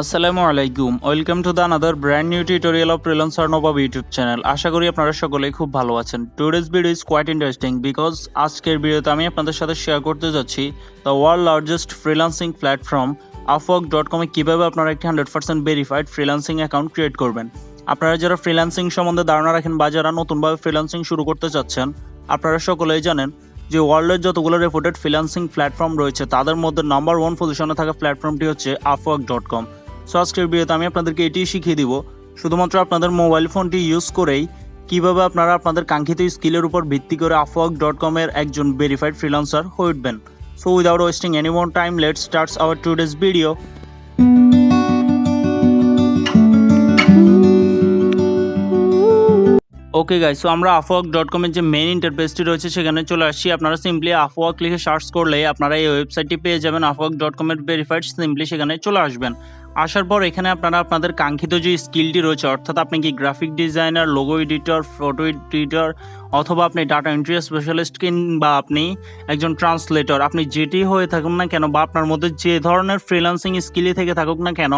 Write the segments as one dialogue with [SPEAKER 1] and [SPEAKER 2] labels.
[SPEAKER 1] আসসালামু আলাইকুম, welcome to the another brand new tutorial of freelancer Nawab YouTube channel. আশা করি আপনারা সকলেই খুব ভালো আছেন। Today's video is quite interesting because আজকের ভিডিওতে আমি আপনাদের সাথে শেয়ার করতে যাচ্ছি the world largest freelancing platform upwork.com-এ কীভাবে আপনারা একটি 100% ভেরিফাইড ফ্রিল্যান্সিং অ্যাকাউন্ট ক্রিয়েট করবেন। আপনারা যারা ফ্রিল্যান্সিং সম্বন্ধে ধারণা রাখেন বা যারা নতুনভাবে ফ্রিল্যান্সিং শুরু করতে চাচ্ছেন, আপনারা সকলেই জানেন যে ওয়ার্ল্ডের যতগুলো রেপুটেড ফ্রিল্যান্সিং প্ল্যাটফর্ম রয়েছে তাদের মধ্যে নাম্বার 1 পজিশনে থাকা প্ল্যাটফর্মটি হচ্ছে upwork.com। সো আজকের ভিডিওতে আমি আপনাদেরকে এটি শিখিয়ে দিব শুধুমাত্র আপনাদের মোবাইল ফোনটি ইউজ করেই কিভাবে আপনারা আপনাদের কাঙ্ক্ষিত স্কিলের উপর ভিত্তি করে upwork.com এর একজন ভেরিফাইড ফ্রিল্যান্সার হয়ে উঠবেন। So without wasting any more time, let's start our today's video. Okay guys, so আমরা upwork.com এর যে মেইন ইন্টারফেসটি রয়েছে সেখানে চলে আসছি। আপনারা সিম্পলি upwork লিখে সার্চ করলে আপনারা এই ওয়েবসাইটটি পেয়ে যাবেন। upwork.com এর ভেরিফাইড সিম্পলি সেখানে চলে আসবেন। আসার পর এখানে আপনারা আপনাদের কাঙ্ক্ষিত যে স্কিলটি রয়েছে, অর্থাৎ আপনি কি graphic designer, logo editor, photo editor, অথবা আপনি ডাটা এন্ট্রি স্পেশালিস্ট কিংবা আপনি একজন ট্রান্সলেটর, আপনি যেটি হয়ে থাকুন না কেন বা আপনার মধ্যে যে ধরনের ফ্রিল্যান্সিং স্কিলই থেকে থাকুক না কেন,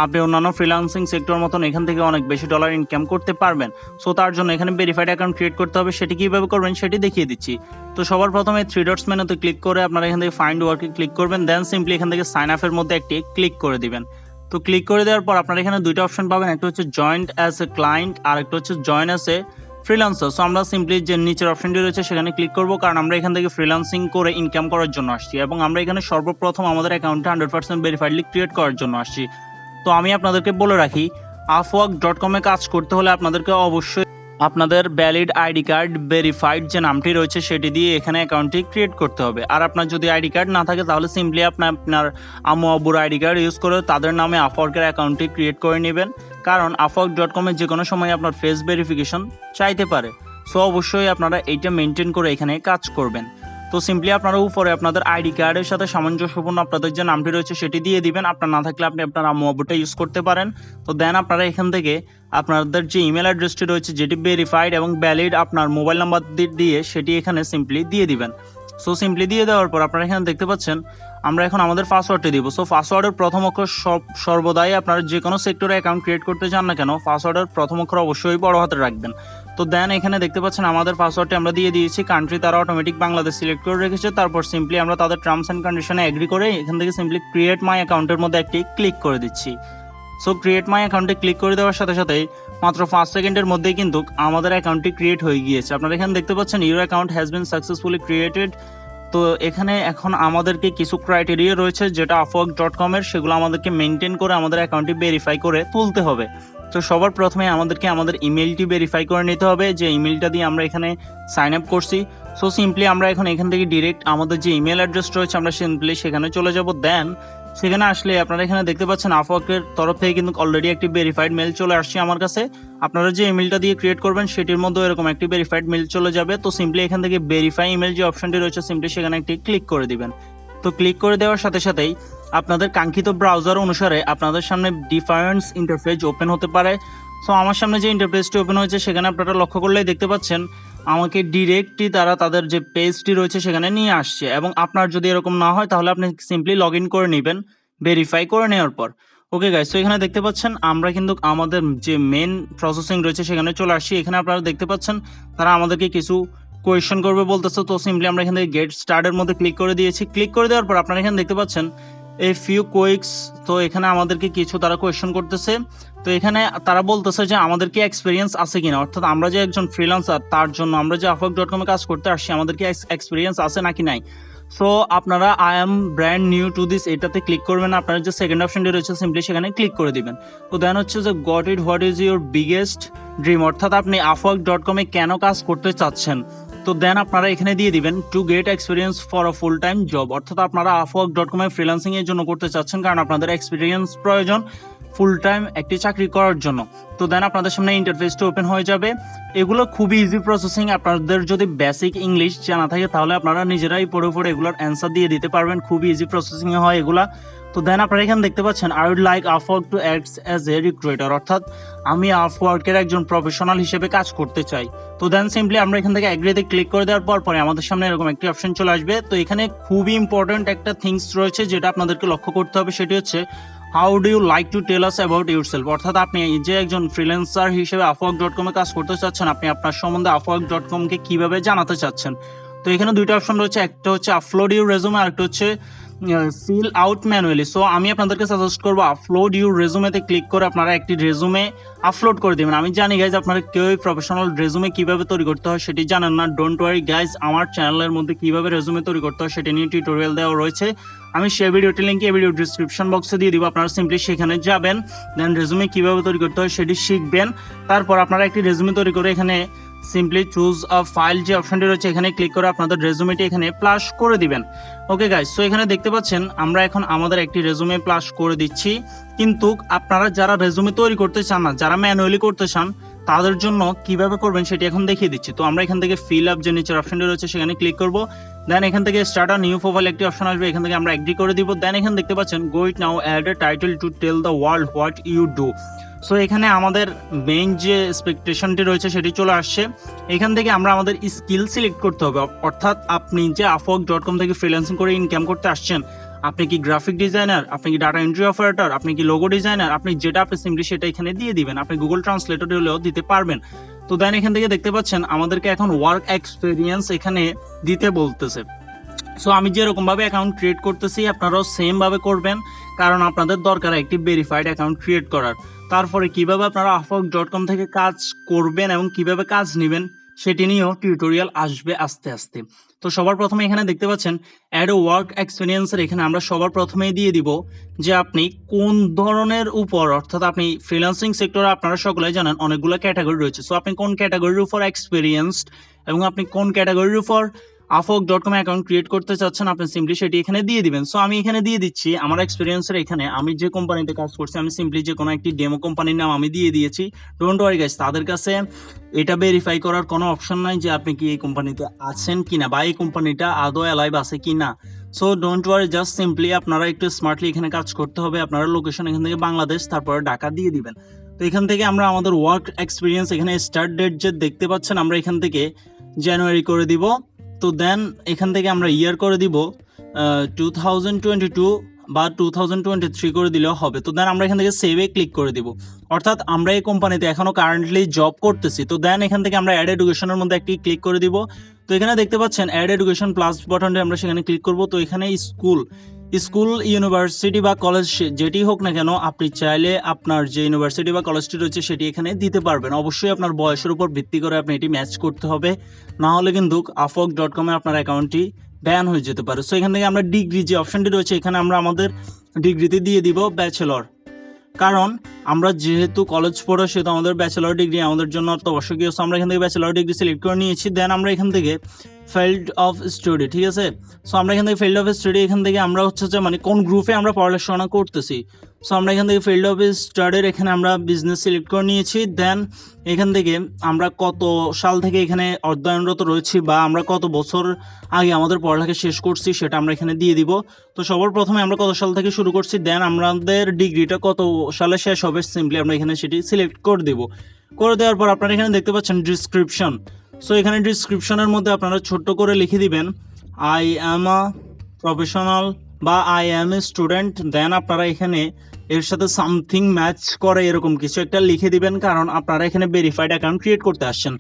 [SPEAKER 1] আপনি অন্যান্য ফ্রিল্যান্সিং সেক্টর মতন এখান থেকে অনেক বেশি ডলার ইনকাম করতে পারবেন। সো তার জন্য এখানে ভেরিফাইড অ্যাকাউন্ট ক্রিয়েট করতে হবে। সেটি কীভাবে করবেন সেটি দেখিয়ে দিচ্ছি। তো সবার প্রথমে 3 ডটস মেনুতে ক্লিক করে আপনারা এখান থেকে ফাইন্ড ওয়ার্কে ক্লিক করবেন, দেন সিম্পলি এখান থেকে সাইন আপের মধ্যে একটি ক্লিক করে দিবেন। তো ক্লিক করে দেওয়ার পর আপনারা এখানে দুইটা অপশন পাবেন, একটা হচ্ছে জয়েন্ট অ্যাজ এ ক্লায়েন্ট আর একটা হচ্ছে join as a freelancer. So আমরা সিম্পলি যে নিচের অপশনটি রয়েছে সেখানে ক্লিক করব, কারণ আমরা এখান থেকে ফ্রিল্যান্সিং করে ইনকাম করার জন্য আসছি এবং আমরা এখানে সর্বপ্রথম আমাদের অ্যাকাউন্টটা 100% ভেরিফাইডলি ক্রিয়েট করার জন্য আসছি। তো আমি আপনাদেরকে বলে রাখি, upwork.com-এ কাজ করতে হলে আপনাদেরকে অবশ্যই আপনাদের ভ্যালিড আইডি কার্ড ভেরিফাইড যে নামটি রয়েছে সেটি দিয়ে এখানে অ্যাকাউন্টটি ক্রিয়েট করতে হবে। আর আপনার যদি আইডি কার্ড না থাকে তাহলে সিম্পলি আপনার আম্মু আব্বুর আইডি কার্ড ইউজ করে তাদের নামে আপওয়ার্কের অ্যাকাউন্টটি ক্রিয়েট করে নেবেন, কারণ upwork.com-এ যে কোনো সময় আপনার ফেস ভেরিফিকেশন চাইতে পারে। সো অবশ্যই আপনারা এইটা মেনটেন করে এখানে কাজ করবেন। তো সিম্পলি আপনারা উপরে আপনাদের আইডি কার্ডের সাথে সামঞ্জস্যপূর্ণ আপনাদের যে নামটি রয়েছে সেটি দিয়ে দিবেন। আপনার না থাকলে আপনি আপনার আম্মু আব্বুটা ইউজ করতে পারেন। তো দেন আপনারা এখান থেকে আপনাদের যে ইমেল অ্যাড্রেসটি রয়েছে যেটি ভেরিফাইড এবং ভ্যালিড আপনার মোবাইল নাম্বার দিয়ে সেটি এখানে সিম্পলি দিয়ে দিবেন। সো সিম্পলি দিয়ে দেওয়ার পর আপনারা এখানে দেখতে পাচ্ছেন আমরা এখন আমাদের পাসওয়ার্ডটি দিব। সো পাসওয়ার্ডের প্রথম অক্ষর সর্বদাই আপনারা যে কোনো সেক্টরে অ্যাকাউন্ট ক্রিয়েট করতে চান না কেন, পাসওয়ার্ডের প্রথম অক্ষর অবশ্যই বড় হাতে রাখবেন। তো দেন এখানে দেখতে পাচ্ছেন আমাদের পাসওয়ার্ডটি আমরা দিয়ে দিয়েছি। কান্ট্রি তারা অটোমেটিক বাংলাদেশ সিলেক্ট করে রেখেছে। তারপর সিম্পলি আমরা তাদের টার্মস অ্যান্ড কন্ডিশনে এগ্রি করে এখান থেকে সিম্পলি ক্রিয়েট মাই অ্যাকাউন্টের মধ্যে একটি ক্লিক করে দিচ্ছি। সো ক্রিয়েট মাই অ্যাকাউন্টে ক্লিক করে দেওয়ার সাথে সাথেই মাত্র 5 সেকেন্ডের মধ্যেই কিন্তু আমাদের অ্যাকাউন্টটি ক্রিয়েট হয়ে গিয়েছে। আপনারা এখানে দেখতে পাচ্ছেন your account has been successfully created. তো এখানে এখন আমাদেরকে কিছু ক্রাইটেরিয়া রয়েছে যেটা upwork.com এর, সেগুলো আমাদেরকে মেনটেন করে আমাদের অ্যাকাউন্টটি ভেরিফাই করে তুলতে হবে। তো সবার প্রথমে আমাদেরকে আমাদের ইমেলটি ভেরিফাই করে নিতে হবে, যে ইমেলটা দিয়ে আমরা এখানে সাইন আপ করছি। সো সিম্পলি আমরা এখন এখান থেকে ডিরেক্ট আমাদের যে ইমেল অ্যাড্রেস রয়েছে আমরা সিম্পলি সেখানে চলে যাব। দেন সেখানে আসলে আপনারা এখানে দেখতে পাচ্ছেন আপওয়ার্কের তরফ থেকে কিন্তু অলরেডি একটি ভেরিফাইড মেল চলে আসছে আমার কাছে। আপনারা যে ইমেলটা দিয়ে ক্রিয়েট করবেন সেটির মধ্যে এরকম একটি ভেরিফাইড মেল চলে যাবে। তো সিম্পলি এখান থেকে ভেরিফাই ইমেল যে অপশনটি রয়েছে সিম্পলি সেখানে একটি ক্লিক করে দিবেন। তো ক্লিক করে দেওয়ার সাথে সাথেই আপনাদের কাঙ্ক্ষিত ব্রাউজার অনুসারে আপনাদের সামনে ডিফারেন্ট ইন্টারফেস ওপেন হতে পারে। সো আমার সামনে যে ইন্টারফেসটি ওপেন হয়েছে সেখানে আপনারা লক্ষ্য করলেই দেখতে পাচ্ছেন আমাকে ডিরেক্টলি তারা তাদের যে পেজটি রয়েছে সেখানে নিয়ে আসছে। এবং আপনার যদি এরকম না হয় তাহলে আপনি সিম্পলি লগ ইন করে নেবেন ভেরিফাই করে নেওয়ার পর। ওকে গাইস, তো এখানে দেখতে পাচ্ছেন আমরা কিন্তু আমাদের যে মেন প্রসেসিং রয়েছে সেখানে চলে আসছি। এখানে আপনারা দেখতে পাচ্ছেন তারা আমাদেরকে কিছু কোয়েশ্চেন করবে বলতেছে। তো সিম্পলি আমরা এখান থেকে গেট স্টার্টের মধ্যে ক্লিক করে দিয়েছি। ক্লিক করে দেওয়ার পর আপনারা এখানে দেখতে পাচ্ছেন এই ফিউ কুইকস। তো এখানে আমাদেরকে কিছু তারা কোয়েশ্চেন করতেছে। তো এখানে তারা বলতেছে যে আমাদের কি এক্সপিরিয়েন্স আছে কিনা, অর্থাৎ আমরা যে একজন ফ্রিল্যান্সার তার জন্য আমরা যে upwork.com-এ কাজ করতে আসছি আমাদের কি এক্সপিরিয়েন্স আছে নাকি নাই। সো আপনারা I am brand new to this এটাতে ক্লিক করবেন। আপনারা যে সেকেন্ড অপশনটি রয়েছে সিম্পলি সেখানে ক্লিক করে দিবেন। তো দেন হচ্ছে যে got it, what is your biggest dream, অর্থাৎ আপনি upwork.com-এ কেন কাজ করতে চাচ্ছেন। তো দেন আপনারা এখানে দিয়ে দিবেন to get experience for a full time job, অর্থাৎ আপনারা upwork.com-এ ফ্রিল্যান্সিং এর জন্য করতে চাচ্ছেন কারণ আপনাদের এক্সপিরিয়েন্স প্রয়োজন ফুল টাইম একটি চাকরি করার জন্য। তো দেন আপনাদের সামনে ইন্টারফেসটা ওপেন হয়ে যাবে। এগুলো খুবই ইজি প্রসেসিং। আপনাদের যদি বেসিক ইংলিশ জানা থাকে তাহলে আপনারা নিজেরাই পড়ে পড়ে এগুলোর অ্যান্সার দিয়ে দিতে পারবেন। খুবই ইজি প্রসেসিং হয় এগুলা। তো দেন আপনারা এখানে দেখতে পাচ্ছেন I would like Upwork to act as a recruiter, অর্থাৎ আমি আপওয়ার্কের একজন প্রফেশনাল হিসেবে কাজ করতে চাই। তো দেন সিম্পলি আমরা এখান থেকে এগ্রিতে ক্লিক করে দেওয়ার পরে আমাদের সামনে এরকম একটি অপশন চলে আসবে। তো এখানে খুবই ইম্পর্টেন্ট একটা থিংস রয়েছে যেটা আপনাদেরকে লক্ষ্য করতে হবে, সেটি হচ্ছে how do you like to tell us about yourself, অর্থাৎ আপনি যে একজন ফ্রিল্যান্সার হিসেবে upwork.com-এ কাজ করতে চাচ্ছেন, আপনি আপনার সম্বন্ধে upwork.com-কে কীভাবে জানাতে চাচ্ছেন। তো এখানে দুইটা অপশন রয়েছে, একটা হচ্ছে আপলোড ইউর রেজুমে আর একটা হচ্ছে ফিল আউট ম্যানুয়ালি। সো আমি আপনাদেরকে সাজেস্ট করবো আপলোড ইউর রেজুমেতে ক্লিক করে আপনারা একটি রেজুমে আপলোড করে দেবেন। আমি জানি গাইজ আপনারা কেউই প্রফেশনাল রেজুমে কীভাবে তৈরি করতে হয় সেটি জানেন না। ডোন্ট ওয়ারি গাইজ, আমার চ্যানেলের মধ্যে কীভাবে রেজুমে তৈরি করতে হয় সেটি নিয়ে টিউটোরিয়াল দেওয়া রয়েছে। আমি সেই ভিডিওটি লিঙ্ক এই ভিডিও ডিসক্রিপশন বক্সে দিয়ে দিব, আপনারা সিম্পলি সেখানে যাবেন, দেন রেজুমে কীভাবে তৈরি করতে হয় সেটি শিখবেন। তারপর আপনারা একটি রেজুমে তৈরি করে এখানে সিম্পলি চুজ আ ফাইল যে অপশনটি রয়েছে এখানে ক্লিক করে আপনাদের রেজুমেটি এখানে প্লাস করে দিবেন। ওকে গাইজ, সো এখানে দেখতে পাচ্ছেন আমরা এখন আমাদের একটি রেজুমে প্লাস করে দিচ্ছি। কিন্তু আপনারা যারা রেজুমে তৈরি করতে চান না, যারা ম্যানুয়ালি করতে চান, তাদের জন্য কিভাবে করবেন সেটি এখন দেখিয়ে দিচ্ছি। তো আমরা এখান থেকে ফিল আপ যে নিচের অপশনটি রয়েছে সেখানে ক্লিক করব, দেন এখান থেকে স্টার্ট আ নিউ প্রোফাইল একটি অপশন আসবে, এখান থেকে আমরা এগ্রি করে দিব। দেন এখানে দেখতে পাচ্ছেন go it now add a title to tell the world what you do. So এখানে আমাদের মেইন যে এক্সপেকটেশনটি রয়েছে সেটি চলে আসছে। এখান থেকে আমরা আমাদের স্কিল সিলেক্ট করতে হবে, অর্থাৎ আপনি যে upwork.com থেকে ফ্রিল্যান্সিং করে ইনকাম করতে আসছেন, আপনি কি গ্রাফিক ডিজাইনার, আপনি কি ডাটা এন্ট্রি অপারেটর, আপনি কি লোগো ডিজাইনার, আপনি যেটা আপনি সিম্পলি সেটা এখানে দিয়ে দিবেন। আপনি গুগল ট্রান্সলেটর হলেও দিতে পারবেন। তো দেন এখান থেকে দেখতে পাচ্ছেন আমাদেরকে এখন ওয়ার্ক এক্সপিরিয়েন্স এখানে দিতে বলতেছে। সো আমি যেরকমভাবে অ্যাকাউন্ট ক্রিয়েট করতেছি আপনারাও সেমভাবে করবেন, কারণ আপনাদের দরকার একটি ভেরিফাইড অ্যাকাউন্ট ক্রিয়েট করার। তারপরে কিভাবে আপনারা upwork.com থেকে কাজ করবেন এবং কিভাবে কাজ নেবেন সেটি নিয়েও টিউটোরিয়াল আসবে আস্তে আস্তে। তো সবার প্রথমে এখানে দেখতে পাচ্ছেন অ্যাড ওয়ার্ক এক্সপিরিয়েন্সের এখানে আমরা সবার প্রথমেই দিয়ে দিব যে আপনি কোন ধরনের উপর, অর্থাৎ আপনি ফ্রিল্যান্সিং সেক্টরে আপনারা সকলেই জানেন অনেকগুলো ক্যাটাগরি রয়েছে। সো আপনি কোন ক্যাটাগরির উপর এক্সপিরিয়েন্সড এবং আপনি কোন ক্যাটাগরির উপর upwork.com অ্যাকাউন্ট ক্রিয়েট করতে চাচ্ছেন, আপনি সিম্পলি সেটি এখানে দিয়ে দিবেন। সো আমি এখানে দিয়ে দিচ্ছি আমার এক্সপিরিয়েন্সের এখানে আমি যে কোম্পানিতে কাজ করছি, আমি সিম্পলি যে কোনো একটি ডেমো কোম্পানির নাম আমি দিয়ে দিয়েছি। ডোন্ট ওয়ারি গাইস, তাদের কাছে এটা ভেরিফাই করার কোনো অপশন নাই যে আপনি কি এই কোম্পানিতে আছেন কিনা বা এই কোম্পানিটা আদৌ অ্যালাইভ আছে কিনা। So don't worry, just simply আপনারা একটু স্মার্টলি এখানে কাজ করতে হবে। আপনারা লোকেশন এখান থেকে বাংলাদেশ, তারপরে ঢাকা দিয়ে দিবেন। তো এখান থেকে আমরা আমাদের ওয়ার্ক এক্সপিরিয়েন্স এখানে স্টার্ট ডেট যে দেখতে পাচ্ছেন আমরা এখান থেকে জানুয়ারি করে দিব। তো দেন এখান থেকে আমরা ইয়ার করে দিব 2022 বা 2023 করে দিলেও হবে। তো দেন আমরা এখান থেকে সেভে ক্লিক করে দিব, অর্থাৎ আমরা এই কোম্পানিতে এখনও কারেন্টলি জব করতেছি। তো দেন এখান থেকে আমরা অ্যাড এডুকেশনের মধ্যে একটি ক্লিক করে দিব। তো এখানে দেখতে পাচ্ছেন অ্যাড এডুকেশন প্লাস বাটনটি আমরা সেখানে ক্লিক করব। তো এখানে স্কুল ইউনিভার্সিটি বা কলেজ যেটি হোক না কেন, আপনি চাইলে আপনার যে ইউনিভার্সিটি বা কলেজটি রয়েছে সেটি এখানে দিতে পারবেন। অবশ্যই আপনার বয়সের উপর ভিত্তি করে আপনি এটি ম্যাচ করতে হবে, না হলে কিন্তু upwork.com-এ আপনার অ্যাকাউন্টটি ব্যান হয়ে যেতে পারে। সো এখান থেকে আমরা ডিগ্রি যে অপশনটি রয়েছে এখানে আমরা আমাদের ডিগ্রিতে দিয়ে দিব ব্যাচেলর, কারণ আমরা যেহেতু কলেজ পড়ো সেহেতু আমাদের ব্যাচেলর ডিগ্রি আমাদের জন্য অত্যাবশ্যকীয়। সো আমরা এখান থেকে ব্যাচেলর ডিগ্রি সিলেক্ট করে নিয়েছি। দেন আমরা এখান থেকে ফিল্ড অফ স্টাডি, ঠিক আছে। সো আমরা এখান থেকে ফিল্ড অফ স্টাডি এখান থেকে আমরা হচ্ছে যে মানে কোন গ্রুপে আমরা পড়াশোনা করতেছি। সো আমরা এখান থেকে ফিল্ড অফ স্টাডির এখানে আমরা বিজনেস সিলেক্ট করে নিয়েছি। দেন এখান থেকে আমরা কত সাল থেকে এখানে অধ্যয়নরত রয়েছি বা আমরা কত বছর আগে আমাদের পড়ালেখা শেষ করছি সেটা আমরা এখানে দিয়ে দিব। তো সবার প্রথমে আমরা কত সাল থেকে শুরু করছি, দেন আমাদের ডিগ্রিটা কত সালে শেষ হবে, সিম্পলি আমরা এখানে সেটি সিলেক্ট করে দেব। করে দেওয়ার পর আপনারা এখানে দেখতে পাচ্ছেন ডিসক্রিপশন। সো এখানে ডিসক্রিপশনের মধ্যে আপনারা ছোট্ট করে লিখে দিবেন আই অ্যাম আ প্রফেশনাল বা আই অ্যাম এ স্টুডেন্ট। দেন আপনারা এখানে এর সাথে সামথিং ম্যাচ করে এরকম কিছু একটা লিখে দিবেন, কারণ আপনারা এখানে ভেরিফাইড অ্যাকাউন্ট ক্রিয়েট করতে আসছেন।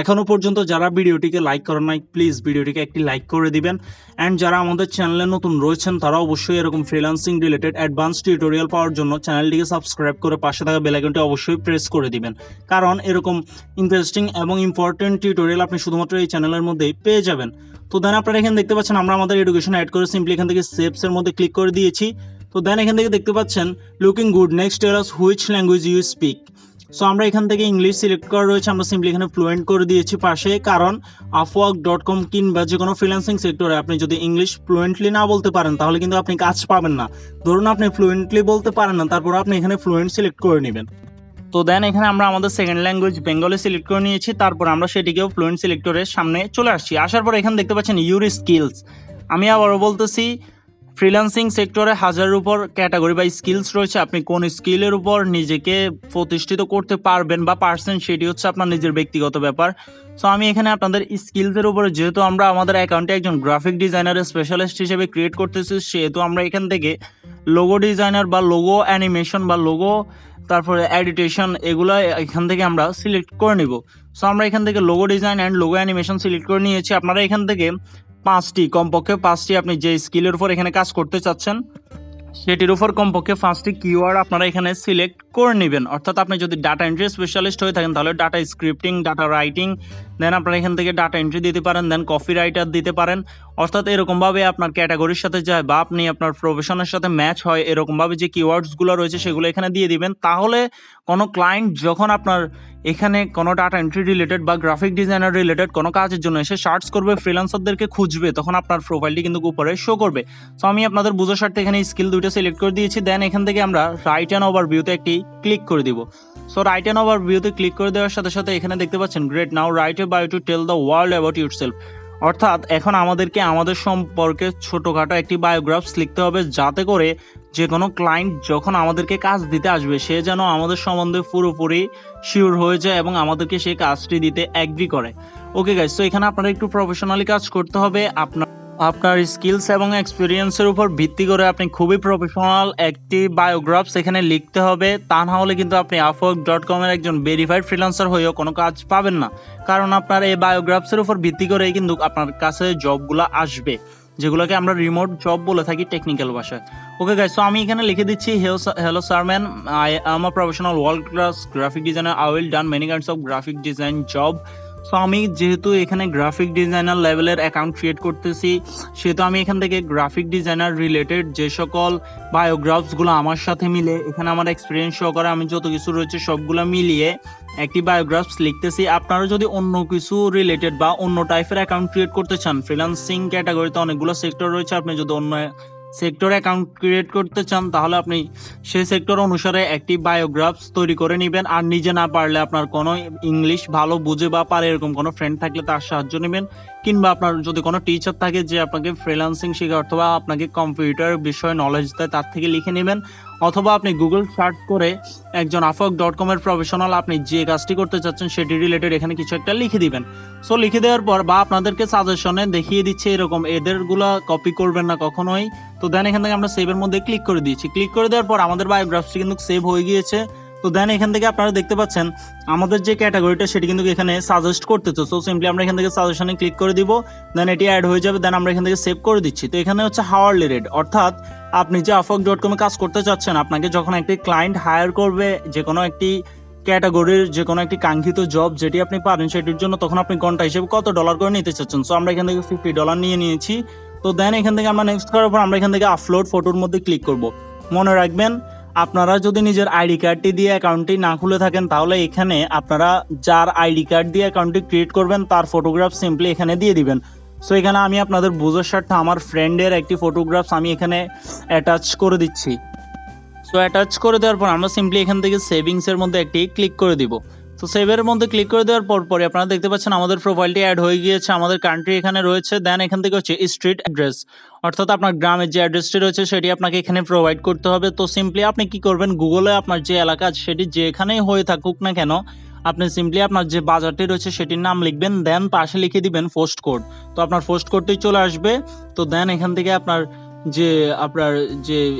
[SPEAKER 1] এখনও পর্যন্ত যারা ভিডিওটিকে লাইক করেন নাই, প্লিজ ভিডিওটিকে একটি লাইক করে দিবেন। অ্যান্ড যারা আমাদের চ্যানেলে নতুন রয়েছেন তারা অবশ্যই এরকম ফ্রিল্যান্সিং রিলেটেড অ্যাডভান্স টিউটোরিয়াল পাওয়ার জন্য চ্যানেলটিকে সাবস্ক্রাইব করে পাশে থাকা বেল আইকনটি অবশ্যই প্রেস করে দিবেন, কারণ এরকম ইন্টারেস্টিং এবং ইম্পর্টেন্ট টিউটোরিয়াল আপনি শুধুমাত্র এই চ্যানেলের মধ্যেই পেয়ে যাবেন। তো দেন আপনারা এখানে দেখতে পাচ্ছেন আমরা আমাদের এডুকেশন অ্যাড করে সিম্পলি এখান থেকে সেভসের মধ্যে ক্লিক করে দিয়েছি। তো দেন এখান থেকে দেখতে পাচ্ছেন looking good, next tell us which language you speak. So আমরা এখান থেকে ইংলিশ সিলেক্ট করা রয়েছে, আমরা সিম্পলি এখানে ফ্লুয়েন্ট করে দিয়েছি পাশে, কারণ upwork.com কিংবা যে কোনো ফ্রিল্যান্সিং সেক্টরে আপনি যদি ইংলিশ ফ্লুয়েন্টলি না বলতে পারেন তাহলে কিন্তু আপনি কাজ পাবেন না। ধরুন আপনি ফ্লুয়েন্টলি বলতে পারেন না, তারপর আপনি এখানে ফ্লুয়েন্ট সিলেক্ট করে নেবেন। তো দেন এখানে আমরা আমাদের সেকেন্ড ল্যাঙ্গুয়েজ বেঙ্গলি সিলেক্ট করে নিয়েছি, তারপর আমরা সেটিকেও ফ্লুয়েন্ট সিলেক্টরের সামনে চলে আসছি। আসার পর এখানে দেখতে পাচ্ছেন ইউর স্কিলস। আমি আবারও বলতেছি ফ্রিল্যান্সিং সেক্টরে হাজারের উপর ক্যাটাগরি বা স্কিলস রয়েছে। আপনি কোন স্কিলের উপর নিজেকে প্রতিষ্ঠিত করতে পারবেন বা পারছেন সেটি হচ্ছে আপনার নিজের ব্যক্তিগত ব্যাপার। সো আমি এখানে আপনাদের স্কিলসের উপরে, যেহেতু আমরা আমাদের অ্যাকাউন্টে একজন গ্রাফিক ডিজাইনারের স্পেশালিস্ট হিসেবে ক্রিয়েট করতেছি, সেহেতু আমরা এখান থেকে লোগো ডিজাইনার বা লোগো অ্যানিমেশন বা লোগো, তারপরে এডিটেশন, এগুলো এখান থেকে আমরা সিলেক্ট করে নিব। সো আমরা এখান থেকে logo design and logo animation select করে নিয়েছি। আপনারা এখান থেকে কমপক্ষে পাঁচটি আপনি যে স্কিলের উপর এখানে কাজ করতে চাচ্ছেন সেটির উপর কমপক্ষে 5টি কিওয়ার্ড আপনারা এখানে সিলেক্ট করে নেবেন। অর্থাৎ আপনি যদি ডাটা এন্ট্রি স্পেশালিস্ট হয়ে থাকেন তাহলে ডাটা স্ক্রিপ্টিং, ডাটা রাইটিং, দেন আপনারা এখান থেকে ডাটা এন্ট্রি দিতে পারেন, দেন কপি রাইটার দিতে পারেন। অর্থাৎ এরকমভাবে আপনার ক্যাটাগরির সাথে যায় বা আপনি আপনার প্রফেশনের সাথে ম্যাচ হয় এরকমভাবে যে কিওয়ার্ডসগুলো রয়েছে সেগুলো এখানে দিয়ে দিবেন। তাহলে কোনো ক্লায়েন্ট যখন আপনার এখানে কোনো ডাটা এন্ট্রি রিলেটেড বা গ্রাফিক ডিজাইনার রিলেটেড কোনো কাজের জন্য এসে সার্চ করবে, ফ্রিল্যান্সারদেরকে খুঁজবে, তখন আপনার প্রোফাইলটি কিন্তু উপরে শো করবে। সো আমি আপনাদের বোঝার স্বার্থে এখানে স্কিল দুটো সিলেক্ট করে দিয়েছি। দেন এখান থেকে আমরা রাইট অ্যান্ড ওভারভিউতে একটি ক্লিক করে দিব। সো রাইট অ্যান্ড ওভারভিউতে ক্লিক করে দেওয়ার সাথে সাথে এখানে দেখতে পাচ্ছেন great, now write a bio to tell the world about yourself. অর্থাৎ এখন আমাদেরকে আমাদের সম্পর্কে ছোটোখাটো একটি বায়োগ্রাফস লিখতে হবে, যাতে করে যে কোনো ক্লায়েন্ট যখন আমাদেরকে কাজ দিতে আসবে সে যেন আমাদের সম্বন্ধে পুরোপুরি শিওর হয়ে যায় এবং আমাদেরকে সেই কাজটি দিতে অ্যাগ্রি করে। ওকে গাইস, তো এখানে আপনারা একটু প্রফেশনালি কাজ করতে হবে। আপনার স্কিলস এবং এক্সপিরিয়েন্সের উপর ভিত্তি করে আপনি খুবই প্রফেশনাল একটি বায়োগ্রাফস এখানে লিখতে হবে। তা না হলে কিন্তু আপনি upwork.com এর একজন ভেরিফাইড ফ্রিল্যান্সার হয়েও কোনো কাজ পাবেন না, কারণ আপনার এই বায়োগ্রাফসের উপর ভিত্তি করেই কিন্তু আপনার কাছে জবগুলো আসবে, যেগুলোকে আমরা রিমোট জব বলে থাকি টেকনিক্যাল ভাষায়। ওকে গাইস, তো আমি এখানে লিখে দিচ্ছি, hello sir man, I am a professional world class graphic designer, I will done many kinds of graphic design job. So আমি যেহেতু এখানে গ্রাফিক ডিজাইনার লেভেলের অ্যাকাউন্ট ক্রিয়েট করতেছি, সেহেতু আমি এখান থেকে গ্রাফিক ডিজাইনার রিলেটেড যে সকল বায়োগ্রাফসগুলো আমার সাথে মিলে, এখানে আমার এক্সপিরিয়েন্স সহকারে আমি যত কিছু রয়েছে সবগুলো মিলিয়ে একটি বায়োগ্রাফস লিখতেছি। আপনারা যদি অন্য কিছু রিলেটেড বা অন্য টাইপের অ্যাকাউন্ট ক্রিয়েট করতে চান, ফ্রিল্যান্সিং ক্যাটাগরিতে অনেকগুলো সেক্টর রয়েছে, আপনি যদি অন্য সেক্টর অ্যাকাউন্ট ক্রিয়েট করতে চান তাহলে আপনি সেই সেক্টর অনুসারে একটি বায়োগ্রাফস তৈরি করে নেবেন। আর নিজে না পারলে আপনার কোনো ইংলিশ ভালো বুঝে বা পারে এরকম কোনো ফ্রেন্ড থাকলে তার সাহায্য নেবেন, কিংবা আপনার যদি কোনো টিচার থাকে যে আপনাকে ফ্রিল্যান্সিং শেখায় অথবা আপনাকে কম্পিউটার বিষয়ে নলেজ দেয়, তার থেকে লিখে নেবেন। অথবা আপনি গুগল সার্চ করে একজন upwork.com এর প্রফেশনাল আপনি যে কাজটি করতে চাচ্ছেন সেটি রিলেটেড এখানে কিছু একটা লিখে দিবেন। সো লিখে দেওয়ার পর বা আপনাদেরকে সাজেশনে দেখিয়ে দিচ্ছে এরকম, এদেরগুলা কপি করবেন না কখনোই। তো দেন এখান থেকে আমরা সেভের মধ্যে ক্লিক করে দিয়েছি। ক্লিক করে দেওয়ার পর আমাদের বায়োগ্রাফসটি কিন্তু সেভ হয়ে গিয়েছে। তো দেন এখান থেকে আপনারা দেখতে পাচ্ছেন আমাদের যে ক্যাটাগরিটা সেটি কিন্তু এখানে সাজেস্ট করতেছে। সো সিম্পলি আমরা এখান থেকে সাজেশনে ক্লিক করে দিব, দেন এটি অ্যাড হয়ে যাবে। দেন আমরা এখান থেকে সেভ করে দিচ্ছি। তো এখানে হচ্ছে হাওয়ারলি রেট, অর্থাৎ আপনি যে upwork.com এ কাজ করতে চাচ্ছেন, আপনাকে যখন একটি ক্লায়েন্ট হায়ার করবে যে কোনো একটি ক্যাটাগরির যে কোনো একটি কাঙ্ক্ষিত জব যেটি আপনি পারেন সেটির জন্য, তখন আপনি ঘন্টা হিসেবে কত ডলার করে নিতে চাচ্ছেন। সো আমরা এখান থেকে $50 নিয়ে নিয়েছি। তো দেন এখান থেকে আমরা নেক্সট করার পর আমরা এখান থেকে আপলোড ফটোর মধ্যে ক্লিক করব। মনে রাখবেন, আপনারা যদি নিজের আইডি কার্ডটি দিয়ে অ্যাকাউন্টটি না খুলে থাকেন তাহলে এখানে আপনারা যার আইডি কার্ড দিয়ে অ্যাকাউন্টটি ক্রিয়েট করবেন তার ফটোগ্রাফ সিম্পলি এখানে দিয়ে দিবেন। সো এখানে আমি আপনাদের বোঝার স্বার্থে আমার ফ্রেন্ডের একটি ফটোগ্রাফস আমি এখানে অ্যাটাচ করে দিচ্ছি। সো অ্যাটাচ করে দেওয়ার পর আমরা সিম্পলি এখান থেকে সেভিংসের মধ্যে একটি ক্লিক করে দিব। তো সেভের মধ্যে ক্লিক করে দেওয়ার পরে আপনারা দেখতে পাচ্ছেন আমাদের প্রোফাইলটি অ্যাড হয়ে গিয়েছে, আমাদের কান্ট্রি এখানে রয়েছে। দেন এখান থেকে হচ্ছে স্ট্রিট অ্যাড্রেস, অর্থাৎ আপনার গ্রামের যে অ্যাড্রেসটি রয়েছে সেটি আপনাকে এখানে প্রোভাইড করতে হবে। তো সিম্পলি আপনি কি করবেন, গুগলে আপনার যে এলাকা সেটি যেখানেই হয়ে থাকুক না কেন, আপনি সিম্পলি আপনার যে বাজারটি রয়েছে সেটির নাম লিখবেন, দেন পাশে লিখে দিবেন পোস্ট কোড। তো আপনার পোস্ট কোডটি চলে আসবে। তো দেন এখান থেকে আপনার যে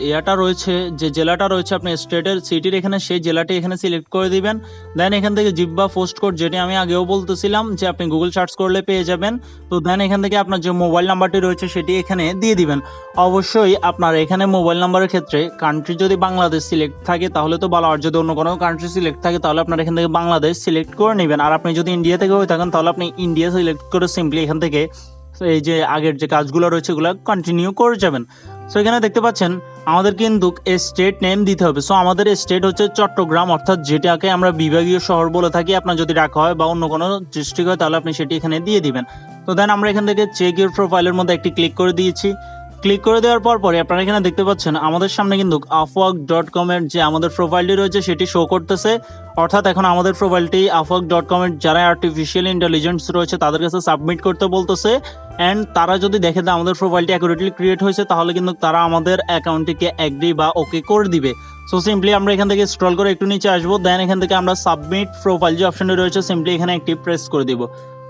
[SPEAKER 1] এয়াটা রয়েছে, যে জেলাটা রয়েছে আপনার স্টেটের সিটির এখানে, সেই জেলাটি এখানে সিলেক্ট করে দিবেন। দেন এখান থেকে জিব্বা পোস্ট কোড, যেটি আমি আগেও বলতেছিলাম যে আপনি গুগল সার্চ করলে পেয়ে যাবেন। তো দেন এখান থেকে আপনার যে মোবাইল নাম্বারটি রয়েছে সেটি এখানে দিয়ে দিবেন। অবশ্যই আপনার এখানে মোবাইল নাম্বারের ক্ষেত্রে কান্ট্রি যদি বাংলাদেশ সিলেক্ট থাকে তাহলে তো ভালো, আর যদি অন্য কোনো কান্ট্রি সিলেক্ট থাকে তাহলে আপনার এখান থেকে বাংলাদেশ সিলেক্ট করে নেবেন। আর আপনি যদি ইন্ডিয়া থেকে হয়ে থাকেন তাহলে আপনি ইন্ডিয়া সিলেক্ট করে সিম্পলি এখান থেকে এই যে আগের যে কাজগুলো রয়েছে এগুলো কন্টিনিউ করে যাবেন। সো এখানে দেখতে পাচ্ছেন আমাদের কিন্তু স্টেট নেম দিতে হবে। সো আমাদের স্টেট হচ্ছে চট্টগ্রাম, অর্থাৎ যেটাকে আমরা বিভাগীয় শহর বলে থাকি। আপনার যদি ঢাকা হয় বা অন্য কোনো ডিস্ট্রিক্ট হয় তাহলে আপনি সেটি এখানে দিয়ে দিবেন। তো দেন আমরা এখান থেকে চেক ইউর প্রোফাইলের মধ্যে একটি ক্লিক করে দিয়েছি। ক্লিক করে দেওয়ার পরে আপনারা এখানে দেখতে পাচ্ছেন আমাদের সামনে কিন্তু upwork.com এর যে আমাদের প্রোফাইলটি রয়েছে সেটি শো করতেছে। অর্থাৎ এখন আমাদের প্রোফাইলটি upwork.com এর যারা আর্টিফিশিয়াল ইন্টেলিজেন্স রয়েছে তাদের কাছে সাবমিট করতে বলতেছে। অ্যান্ড তারা যদি দেখে যে আমাদের প্রোফাইলটি অ্যাকুরেটলি ক্রিয়েট হয়েছে তাহলে কিন্তু তারা আমাদের অ্যাকাউন্টটিকে এগ্রি বা ওকে করে দিবে। সো সিম্পলি আমরা এখান থেকে স্ক্রল করে একটু নিচে আসবো, দেন এখান থেকে আমরা সাবমিট প্রোফাইল যে অপশনটি রয়েছে সিম্পলি এখানে একটি প্রেস করে দিব।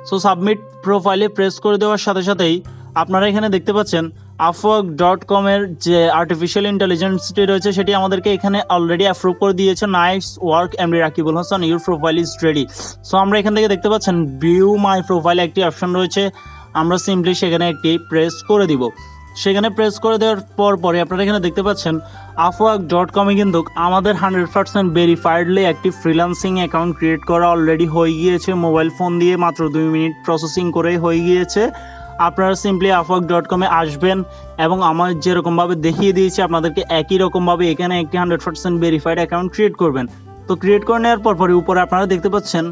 [SPEAKER 1] সো সাবমিট প্রোফাইলে প্রেস করে দেওয়ার সাথে সাথেই আপনারা এখানে দেখতে পাচ্ছেন upwork.com এর যে আর্টিফিশিয়াল ইন্টেলিজেন্সটি রয়েছে সেটি আমাদেরকে এখানে অলরেডি অ্যাপ্রুভ করে দিয়েছে। Nice work MD Rakibul Hasan, your profile is ready. So আমরা এখান থেকে দেখতে পাচ্ছেন ভিউ মাই প্রোফাইল একটি অপশন রয়েছে, আমরা সিম্পলি সেখানে একটি প্রেস করে দিব। সেখানে প্রেস করে দেওয়ার পরে আপনারা এখানে দেখতে পাচ্ছেন upwork.com এ কিন্তু আমাদের 100% ভেরিফাইডলি একটি ফ্রিল্যান্সিং অ্যাকাউন্ট ক্রিয়েট করা অলরেডি হয়ে গিয়েছে। মোবাইল ফোন দিয়ে মাত্র 2 মিনিট প্রসেসিং করেই হয়ে গিয়েছে। আপনারা সিম্পলি upwork.com এ আসবেন এবং আমার যেরকমভাবে দেখিয়ে দিয়েছি আপনাদেরকে একই রকমভাবে এখানে একটি 100% ভেরিফাইড অ্যাকাউন্ট ক্রিয়েট করবেন। তো ক্রিয়েট করে নেওয়ার পরে উপরে আপনারা দেখতে পাচ্ছেন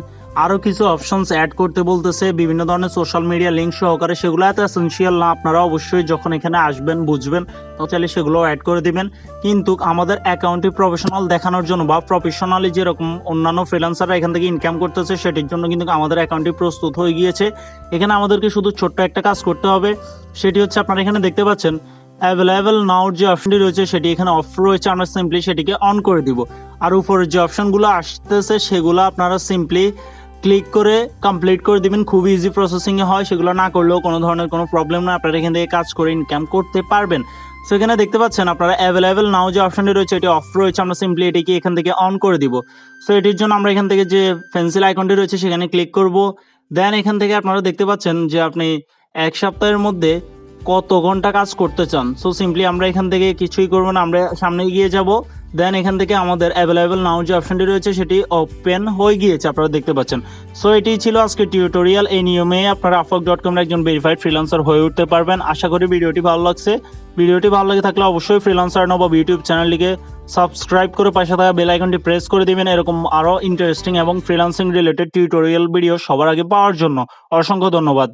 [SPEAKER 1] আরও কিছু অপশনস অ্যাড করতে বলতেছে বিভিন্ন ধরনের সোশ্যাল মিডিয়া লিঙ্ক সহকারে। সেগুলো এত এসেন্সিয়াল না, আপনারা অবশ্যই যখন এখানে আসবেন বুঝবেন, তো চাইলে সেগুলো অ্যাড করে দিবেন। কিন্তু আমাদের অ্যাকাউন্টটি প্রফেশনাল দেখানোর জন্য বা প্রফেশনালি যেরকম অন্যান্য ফ্রিল্যান্সাররা এখান থেকে ইনকাম করতেছে সেটির জন্য কিন্তু আমাদের অ্যাকাউন্টটি প্রস্তুত হয়ে গিয়েছে। এখানে আমাদেরকে শুধু ছোট্ট একটা কাজ করতে হবে, সেটি হচ্ছে আপনারা এখানে দেখতে পাচ্ছেন অ্যাভেলেবেল নাওর যে অপশনটি রয়েছে সেটি এখানে অফ রয়েছে, আমরা সিম্পলি সেটিকে অন করে দিব। আর উপরের যে অপশনগুলো আসতেছে সেগুলো আপনারা সিম্পলি ক্লিক করে কমপ্লিট করে দিবেন। খুবই ইজি প্রসেসিংয়ে হয়, সেগুলো না করলেও কোনো ধরনের কোনো প্রবলেম না, আপনারা এখান থেকে কাজ করে ইনকাম করতে পারবেন। সো এখানে দেখতে পাচ্ছেন আপনারা অ্যাভেলেবেল নাও যে অপশনটি রয়েছে এটি অফ রয়েছে, আমরা সিম্পলি এটিকে এখান থেকে অন করে দিব। সো এটির জন্য আমরা এখান থেকে যে পেন্সিল আইকনটি রয়েছে সেখানে ক্লিক করব। দেন এখান থেকে আপনারা দেখতে পাচ্ছেন যে আপনি 1 সপ্তাহের মধ্যে কত ঘন্টা কাজ করতে চান। সো সিম্পলি আমরা এখান থেকে কিছুই করবো না, আমরা সামনে এগিয়ে যাব। দেন এখান থেকে আমাদের অ্যাভেলেবেল নাও যে অপশনটি রয়েছে সেটি ওপেন হয়ে গিয়েছে, আপনারা দেখতে পাচ্ছেন। সো এটি ছিল আজকে টিউটোরিয়াল। এই নিয়মে আপনারা upwork.com এর একজন ভেরিফাইড ফ্রিল্যান্সার হয়ে উঠতে পারবেন। আশা করি ভিডিওটি ভালো লাগছে। ভিডিওটি ভালো লাগে থাকলে অবশ্যই ফ্রিল্যান্সার নব ইউটিউব চ্যানেলটিকে সাবস্ক্রাইব করে পাশে থাকা বেল আইকনটি প্রেস করে দিবেন এরকম আরও ইন্টারেস্টিং এবং ফ্রিল্যান্সিং রিলেটেড টিউটোরিয়াল ভিডিও সবার আগে পাওয়ার জন্য। অসংখ্য ধন্যবাদ।